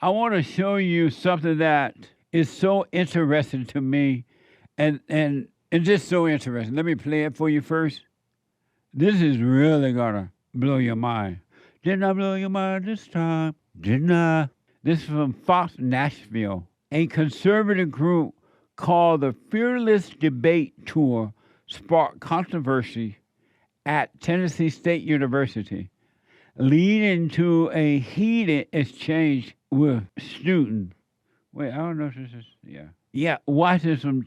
I want to show you something that is so interesting to me, and just so interesting. Let me play it for you first. This is really gonna blow your mind. Didn't I blow your mind this time? Didn't I? This is from Fox Nashville. A conservative group called the Fearless Debate Tour sparked controversy at Tennessee State University, leading to a heated exchange with students. Wait, I don't know if this is, yeah. Yeah, watch this from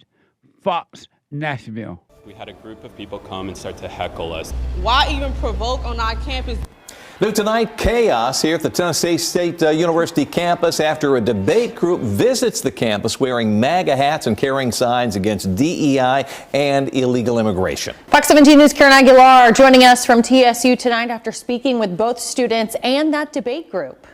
Fox Nashville. We had a group of people come and start to heckle us. Why even provoke on our campus? New tonight, chaos here at the Tennessee State University campus after a debate group visits the campus wearing MAGA hats and carrying signs against DEI and illegal immigration. Fox 17 News' Karen Aguilar joining us from TSU tonight after speaking with both students and that debate group.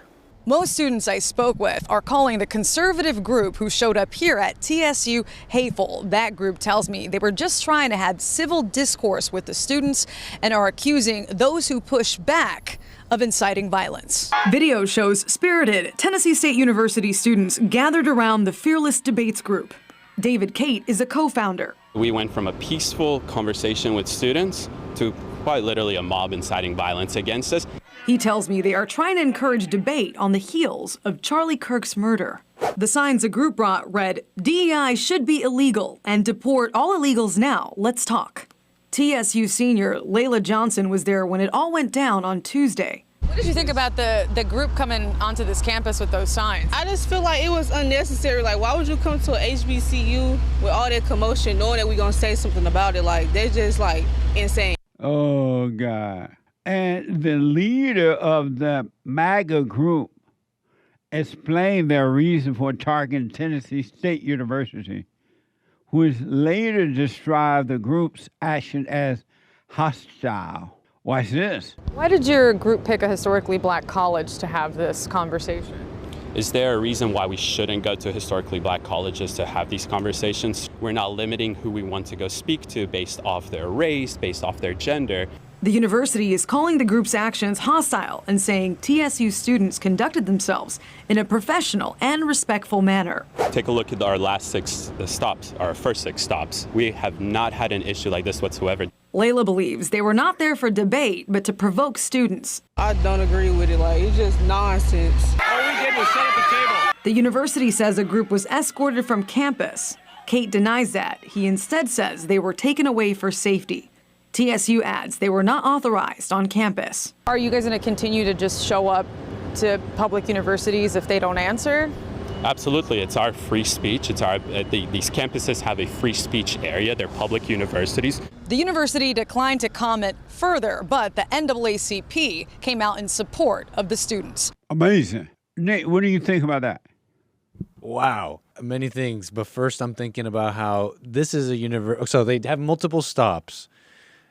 Most students I spoke with are calling the conservative group who showed up here at TSU hateful. That group tells me they were just trying to have civil discourse with the students and are accusing those who push back of inciting violence. Video shows spirited Tennessee State University students gathered around the Fearless Debates group. David Cate is a co-founder. We went from a peaceful conversation with students to quite literally a mob inciting violence against us. He tells me they are trying to encourage debate on the heels of Charlie Kirk's murder. The signs the group brought read, "DEI should be illegal and deport all illegals now. Let's talk." TSU senior Layla Johnson was there when it all went down on Tuesday. What did you think about the group coming onto this campus with those signs? I just feel like it was unnecessary. Like, why would you come to a HBCU with all that commotion knowing that we're going to say something about it? Like, they're just, like, insane. Oh, God. And the leader of the MAGA group explained their reason for targeting Tennessee State University, which later described the group's action as hostile. Watch this. Why did your group pick a historically black college to have this conversation? Is there a reason why we shouldn't go to historically black colleges to have these conversations? We're not limiting who we want to go speak to based off their race, based off their gender. The university is calling the group's actions hostile and saying TSU students conducted themselves in a professional and respectful manner. Take a look at our last 6 stops, our first 6 stops. We have not had an issue like this whatsoever. Layla believes they were not there for debate, but to provoke students. I don't agree with it. Like, it's just nonsense. All we did was set up a table. The university says a group was escorted from campus. Cate denies that. He instead says they were taken away for safety. TSU adds they were not authorized on campus. Are you guys going to continue to just show up to public universities if they don't answer? Absolutely. It's our free speech. It's our these campuses have a free speech area. They're public universities. The university declined to comment further, but the NAACP came out in support of the students. Amazing. Nate, what do you think about that? Wow. Many things. But first I'm thinking about how this is a university. So they have multiple stops.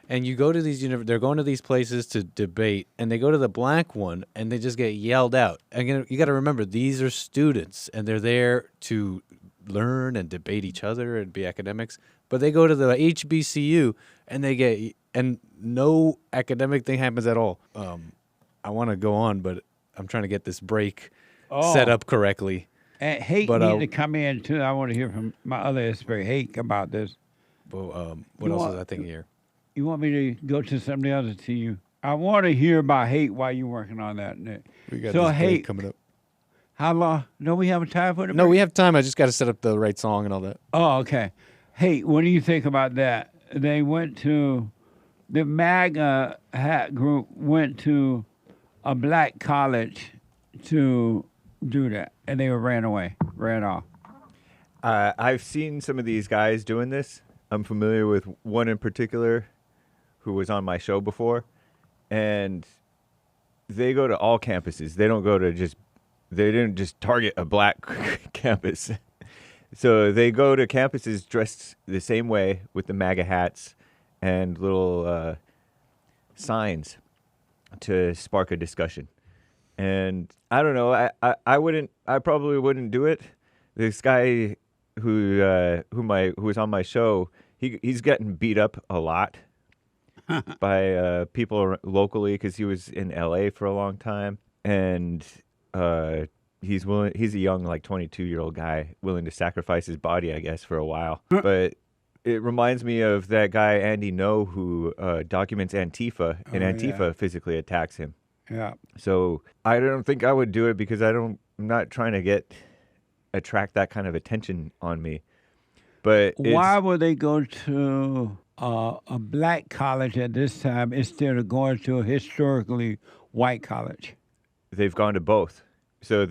And you go to these, they're going to these places to debate, and they go to the black one, and they just get yelled out. Again, you got to remember, these are students, and they're there to learn and debate each other and be academics. But they go to the HBCU, and no academic thing happens at all. I want to go on, but I'm trying to get this break set up correctly. And Hake need to come in, too. I want to hear from my other expert, Hake, about this. But, what else is I thinking here? You want me to go to somebody else to you? I want to hear about hate while you're working on that, Nick. We got this break coming up. How long? Don't we have a time for it? No, we have time. I just got to set up the right song and all that. Oh, okay. Hey, what do you think about that? They went to, the MAGA hat group went to a black college to do that, and they ran off. I've seen some of these guys doing this. I'm familiar with one in particular who was on my show before, and they go to all campuses. They don't go to they didn't just target a black campus. So they go to campuses dressed the same way with the MAGA hats and little signs to spark a discussion. And I don't know, I probably wouldn't do it. This guy who was on my show, he's getting beat up a lot by people locally because he was in LA for a long time, and he's willing. He's a young, like 22-year-old guy willing to sacrifice his body, I guess, for a while. But it reminds me of that guy Andy No who documents Antifa, and Antifa physically attacks him. Yeah. So I don't think I would do it because I'm not trying to attract that kind of attention on me. But why would they go to a black college at this time instead of going to a historically white college? They've gone to both. So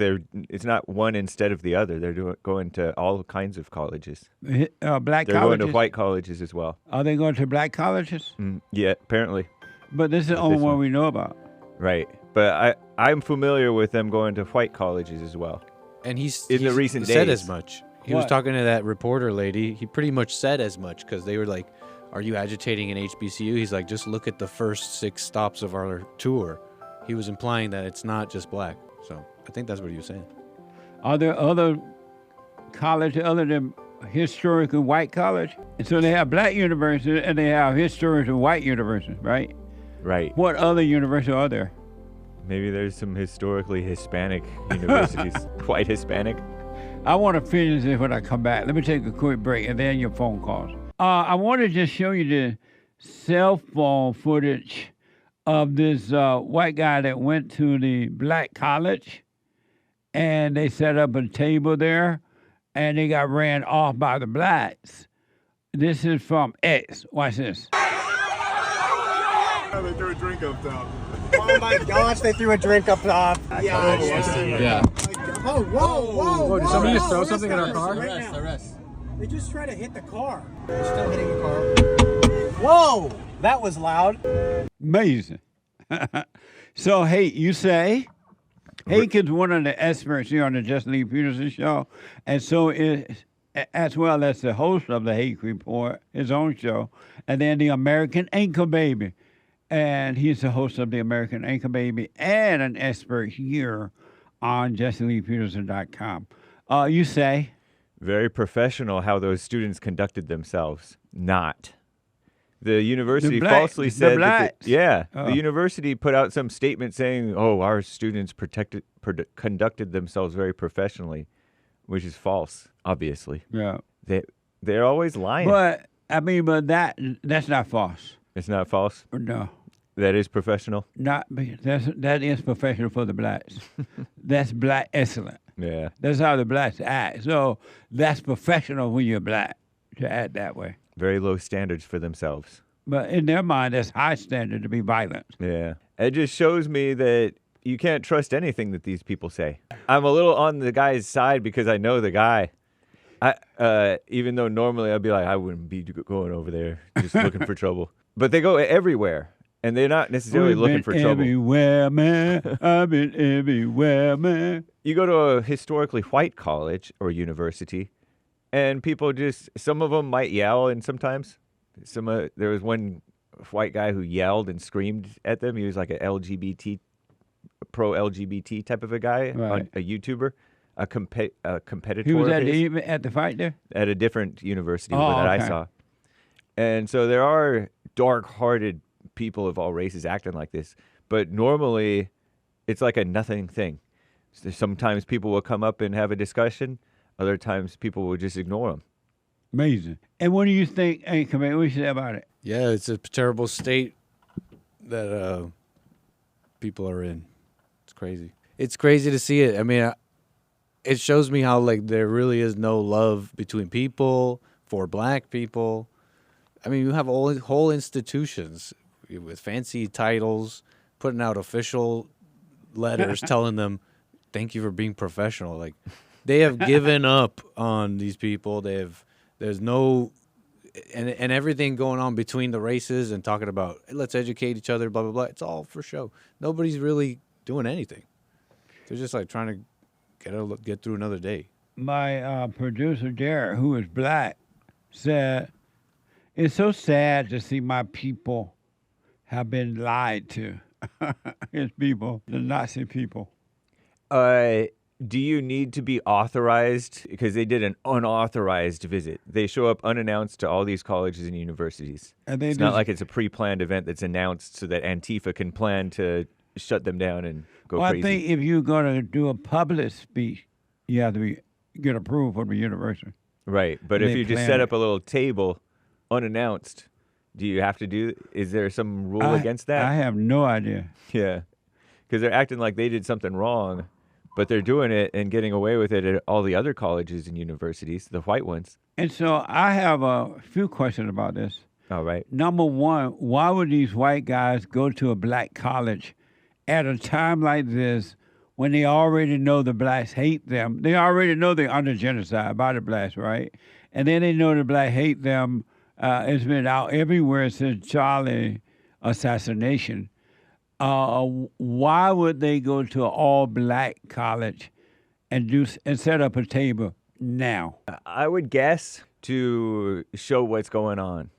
it's not one instead of the other. They're going to all kinds of colleges. Black They're colleges? going to white colleges as well. Are they going to black colleges? Yeah, apparently. But this is the only one we know about. Right. But I'm familiar with them going to white colleges as well. And he's the recent said days. as much. He was talking to that reporter lady. He pretty much said as much because they were like, "Are you agitating an HBCU?" He's like, "Just look at the first 6 stops of our tour." He was implying that it's not just black. So I think that's what he was saying. Are there other colleges other than historically white college? And so they have black universities and they have historically white universities, right? Right. What other universities are there? Maybe there's some historically Hispanic universities, white Hispanic. I want to finish this when I come back. Let me take a quick break and then your phone calls. I want to just show you the cell phone footage of this white guy that went to the black college, and they set up a table there, and they got ran off by the blacks. This is from X. Watch this. They threw a drink up top. Oh my gosh, they threw a drink up top. Yeah. Oh, whoa. Did somebody just throw something in our car? Arrest. They just tried to hit the car. They're still hitting the car. Whoa, that was loud. Amazing. So, hey, you say, Hake is one of the experts here on the Just Lee Peterson show, and so is, as well as the host of the Hake Report, his own show, and then the American Anchor Baby. And he's the host of the American Anchor Baby and an expert here on JustLeePeterson.com. You say? Very professional how those students conducted themselves. Not. The university falsely said that the university put out some statement saying, "Oh, our students conducted themselves very professionally," which is false, obviously. Yeah. They're always lying. But that's not false. It's not false? No. That is professional? That is professional for the blacks. That's black excellent. Yeah. That's how the blacks act. So that's professional when you're black to act that way. Very low standards for themselves. But in their mind, that's high standard to be violent. Yeah. It just shows me that you can't trust anything that these people say. I'm a little on the guy's side because I know the guy. Even though normally I'd be like, I wouldn't be going over there just looking for trouble. But they go everywhere. And they're not necessarily looking for trouble. Everywhere, man. I've been everywhere, man. You go to a historically white college or university, and people some of them might yell, and sometimes there was one white guy who yelled and screamed at them. He was like a pro-LGBT type of a guy, right. A YouTuber, a competitor. He was at the fight there? At a different university that I saw. And so there are dark-hearted people of all races acting like this, but normally it's like a nothing thing. So sometimes people will come up and have a discussion. Other times people will just ignore them. Amazing. And what do you think, Anchorman, what do you say about it? Yeah, it's a terrible state that people are in. It's crazy. It's crazy to see it. I mean, it shows me how there really is no love between people, for black people. I mean, you have whole institutions with fancy titles, putting out official letters telling them, thank you for being professional. They have given up on these people. There's no, and everything going on between the races and talking about, let's educate each other, blah, blah, blah. It's all for show. Nobody's really doing anything. They're just trying to get through another day. My producer, Derek, who is black, said, it's so sad to see my people have been lied to. His people, the Nazi people. Do you need to be authorized? Because they did an unauthorized visit. They show up unannounced to all these colleges and universities. It's not like it's a pre-planned event that's announced so that Antifa can plan to shut them down and go Well, crazy. I think if you're going to do a public speech, you have to get approved from the university. Right, but And if they you just plan set it. up a little table unannounced, do you have to do? Is there some rule against that? I have no idea. Yeah, because they're acting like they did something wrong, but they're doing it and getting away with it at all the other colleges and universities, the white ones. And so I have a few questions about this. All right. Number one, why would these white guys go to a black college at a time like this when they already know the blacks hate them? They already know they're under genocide by the blacks, right? And then they know the black hate them. It's been out everywhere since Charlie assassination. Why would they go to an all-black college and set up a table now? I would guess to show what's going on.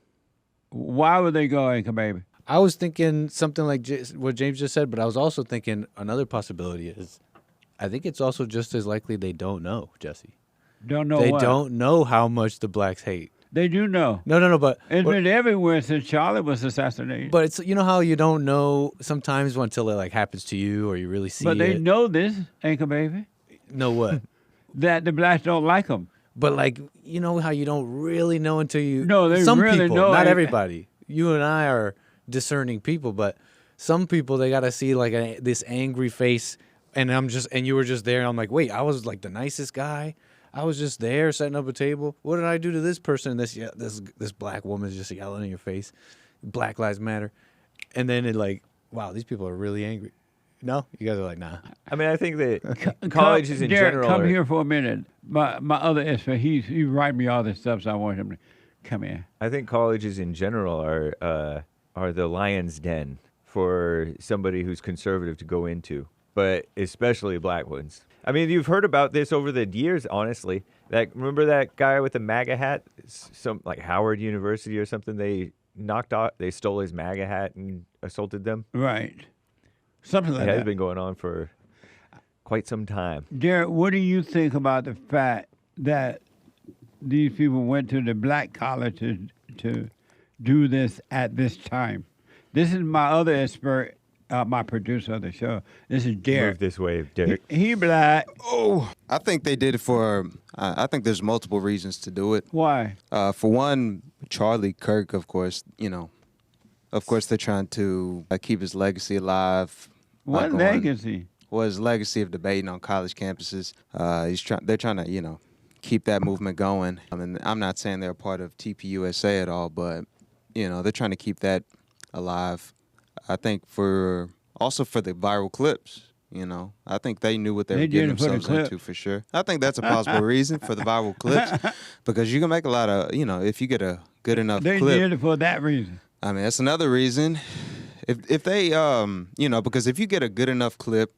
Why would they go, Anchor Baby? I was thinking something like what James just said, but I was also thinking another possibility is I think it's also just as likely they don't know, Jesse. Don't know They what? don't know how much the blacks hate. They do know. No, but It's been everywhere since Charlie was assassinated. but it's you know how you don't know sometimes until it like happens to you or you really see But they it. know this, Anchor Baby, Know what? that the blacks don't like them. But like you know how you don't really know until you. No, they some really people, know. not everybody. You and I are discerning people, but some people they gotta see like this angry face, and you were just there, and I'm like, wait, I was like the nicest guy. I was just there setting up a table. What did I do to this person? This black woman's just yelling in your face. Black Lives Matter, and then it like, wow, these people are really angry. No, you guys are like, nah. I mean, I think that colleges in Derek, general. come here for a minute. My other expert, he write me all this stuff, so I want him to come here. I think colleges in general are the lion's den for somebody who's conservative to go into, but especially black ones. I mean, you've heard about this over the years, honestly. Remember that guy with the MAGA hat? Some like Howard University or something. They stole his MAGA hat and assaulted them. Right. Something like It that. has been going on for quite some time. Derek, what do you think about the fact that these people went to the black college to do this at this time? This is my other expert, my producer of the show. This is Derek. Move this way, Derek. He black. Oh, I think they did it for. I think there's multiple reasons to do it. Why? For one, Charlie Kirk, of course. Of course, they're trying to keep his legacy alive. What legacy? Well, his legacy of debating on college campuses. They're trying to, keep that movement going. I mean, I'm not saying they're a part of TPUSA at all, but they're trying to keep that alive. I think also for the viral clips. I think they knew what they were getting themselves into for sure. I think that's a possible reason for the viral clips, because you can make a lot of, if you get a good enough They clip. did it for that reason. I mean, that's another reason. If they, because if you get a good enough clip,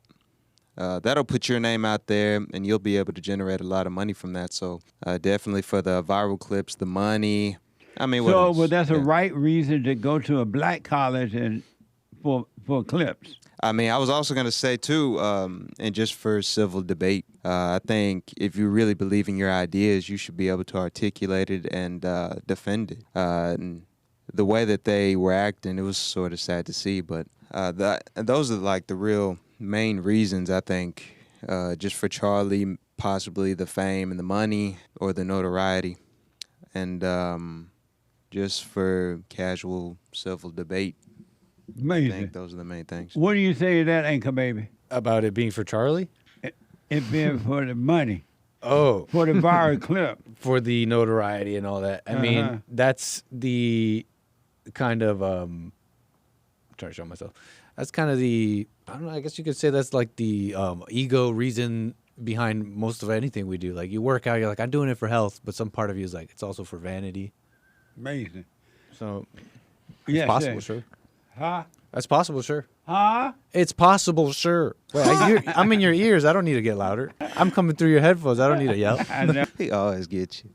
that'll put your name out there, and you'll be able to generate a lot of money from that. So definitely for the viral clips, the money. I mean, what else? Well, that's a right reason to go to a black college and for clips. I mean, I was also going to say, too, and just for civil debate, I think if you really believe in your ideas, you should be able to articulate it and defend it. And the way that they were acting, it was sort of sad to see. But those are like the real main reasons, I think, just for Charlie, possibly the fame and the money or the notoriety. And just for casual civil debate. Amazing. I think those are the main things. What do you say to that, Anchor Baby? About it being for Charlie? It being for the money. Oh. For the viral clip. For the notoriety and all that. I mean, that's the kind of, I'm trying to show myself. That's kind of the, I don't know, I guess you could say that's like the ego reason behind most of anything we do. Like you work out, you're like, I'm doing it for health, but some part of you is like, it's also for vanity. Amazing. So, Yes, it's possible, yes. sure. Huh? That's possible, sure. Huh? It's possible, sure. Wait, I'm in your ears. I don't need to get louder. I'm coming through your headphones. I don't need to yell. I know. He always gets you.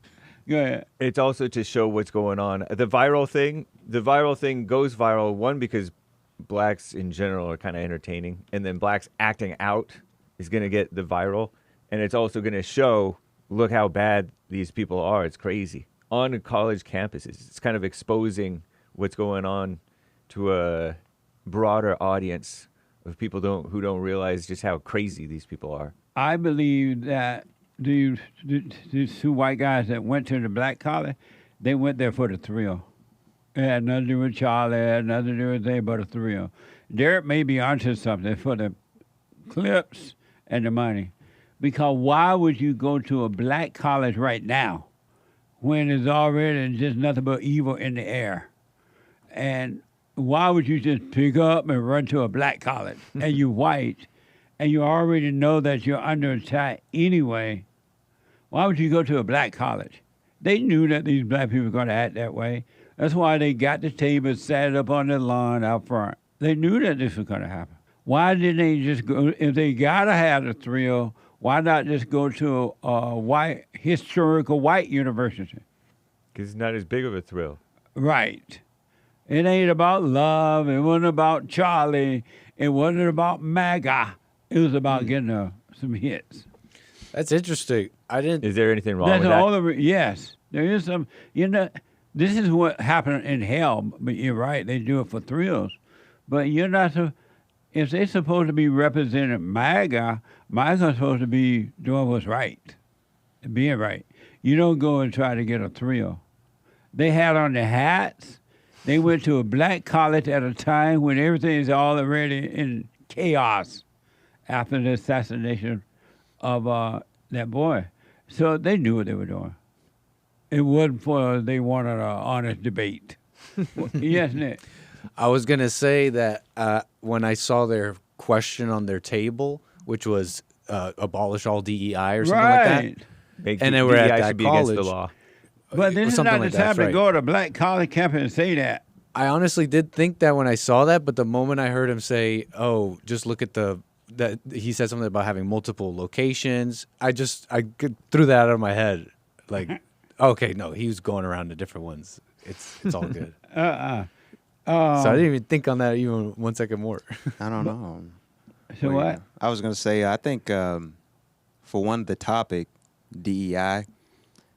Go ahead. It's also to show what's going on. The viral thing goes viral, one, because blacks in general are kind of entertaining, and then blacks acting out is going to get the viral, and it's also going to show, look how bad these people are. It's crazy. On college campuses, it's kind of exposing what's going on to a broader audience of people who don't realize just how crazy these people are. I believe that these two white guys that went to the black college, they went there for the thrill. It had nothing to do with Charlie, it had nothing to do with anything but a thrill. Derek may be onto something for the clips and the money. Because why would you go to a black college right now when there's already just nothing but evil in the air? And why would you just pick up and run to a black college and you're white and you already know that you're under attack anyway? Why would you go to a black college? They knew that these black people were going to act that way. That's why they got the table, sat it up on the lawn out front. They knew that this was going to happen. Why didn't they just go, if they got to have the thrill, why not just go to a white, historical white university? Because it's not as big of a thrill. Right. It ain't about love. It wasn't about Charlie. It wasn't about MAGA. It was about getting some hits. That's interesting. I didn't. Is there anything wrong That's with that? all yes. There is some, this is what happened in hell, but you're right. They do it for thrills. But you're not, if they're supposed to be representing MAGA's supposed to be doing what's right, being right. You don't go and try to get a thrill. They had on their hats. They went to a black college at a time when everything is already in chaos after the assassination of that boy. So they knew what they were doing. It wasn't for they wanted an honest debate. Yes, Nick. I was going to say that when I saw their question on their table, which was abolish all DEI or something like that, and they were at DEI that should be college. against the law. But this is something not the like that, time to right. go to a black college campus and say that. I honestly did think that when I saw that, but the moment I heard him say, "Oh, just look at that," he said something about having multiple locations. I threw that out of my head. Like, okay, no, he was going around to different ones. It's all good. So I didn't even think on that even 1 second more. I don't know. So what? I was going to say, I think for one, the topic, DEI,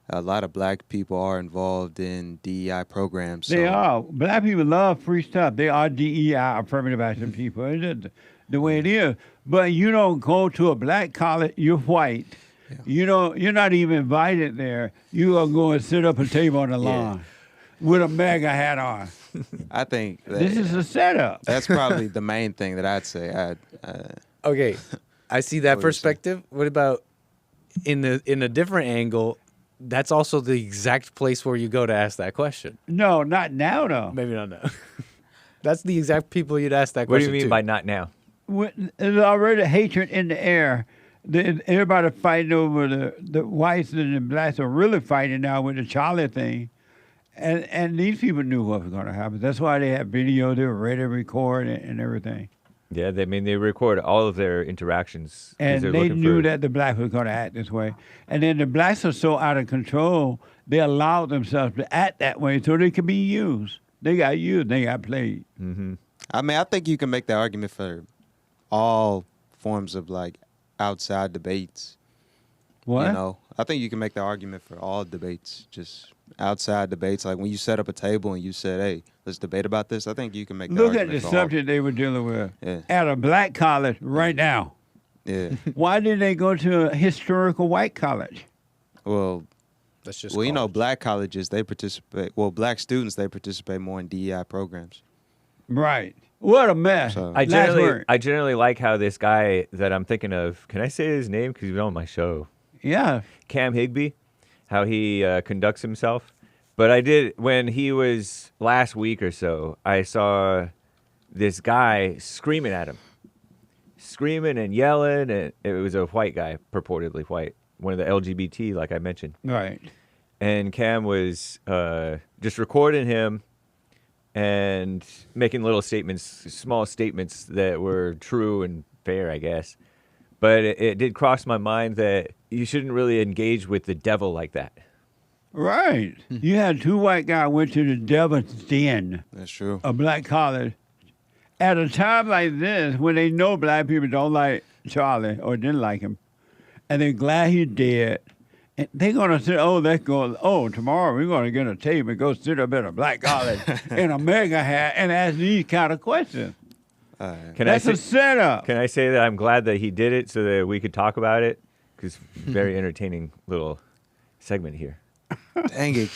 a lot of black people are involved in DEI programs. They are. Black people love free stuff. They are DEI, affirmative action people. It's just the way it is. But you don't go to a black college, you're white. Yeah. You're not even invited there. You are going to sit up a table on the lawn with a MAGA hat on. I think this is a setup. That's probably the main thing that I'd say. Okay, I see that perspective. What about in a different angle? That's also the exact place where you go to ask that question. No, not now, though. Maybe not now. That's the exact people you'd ask that What question do you mean to. by not now? There's already hatred in the air. Everybody fighting over the whites and the blacks are really fighting now with the Charlie thing. And these people knew what was going to happen. That's why they had video. They were ready to record and everything. Yeah, they record all of their interactions. And they knew that the blacks were going to act this way. And then the blacks are so out of control, they allowed themselves to act that way so they could be used. They got used. They got played. Mm-hmm. I mean, I think you can make the argument for all forms of, like, outside debates. What? I think you can make the argument for all debates, just outside debates. Like when you set up a table and you said, hey, let's debate about this, I think you can make the Look at argument the for all. subject they were dealing with Yeah. at a black college right now. Yeah. Why didn't they go to a historical white college? Well, that's just black colleges, they participate. Well, black students, they participate more in DEI programs. Right. What a mess. So, I generally like how this guy that I'm thinking of, can I say his name? Because he's on my show. Yeah. Cam Higbee, how he conducts himself. But I did, when he was last week or so, I saw this guy screaming at him. Screaming and yelling, and it was a white guy, purportedly white, one of the LGBT, like I mentioned. Right. And Cam was just recording him and making little statements, small statements that were true and fair, I guess. But it did cross my mind that you shouldn't really engage with the devil like that. Right. You had two white guys went to the devil's den. That's true. A black college. At a time like this, when they know black people don't like Charlie or didn't like him, and they're glad he's dead, and they're going to say, tomorrow we're going to get a tape and go sit up at a black college in a MAGA hat and ask these kind of questions. That's a setup. Can I say that I'm glad that he did it so that we could talk about it? Because very entertaining little segment here. Dang it!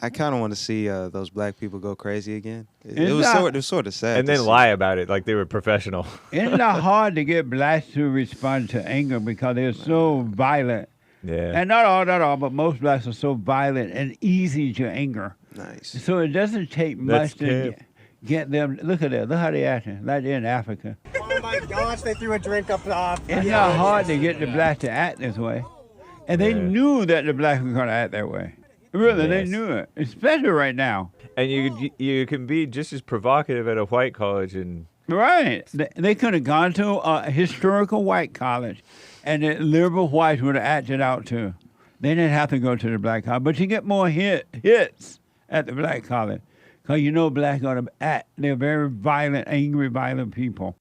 I kind of want to see those black people go crazy again. It It's was not- sort of sad. And to then see. lie about it like they were professional. It's not hard to get blacks to respond to anger because they're so violent. Yeah. And not all, but most blacks are so violent and easy to anger. Nice. So it doesn't take That's much to get them. Look at that. Look how they acting. Like they're in Africa. Oh my gosh, they threw a drink up top. It's not hard to get the black to act this way. And they knew that the black were going to act that way. Really, they Yes. knew it. Especially right now. And you can be just as provocative at a white college and Right. They could have gone to a historical white college and the liberal whites would have acted out too. They didn't have to go to the black college. But you get more hits at the black college because you know black are to act. They're very violent, angry, violent people.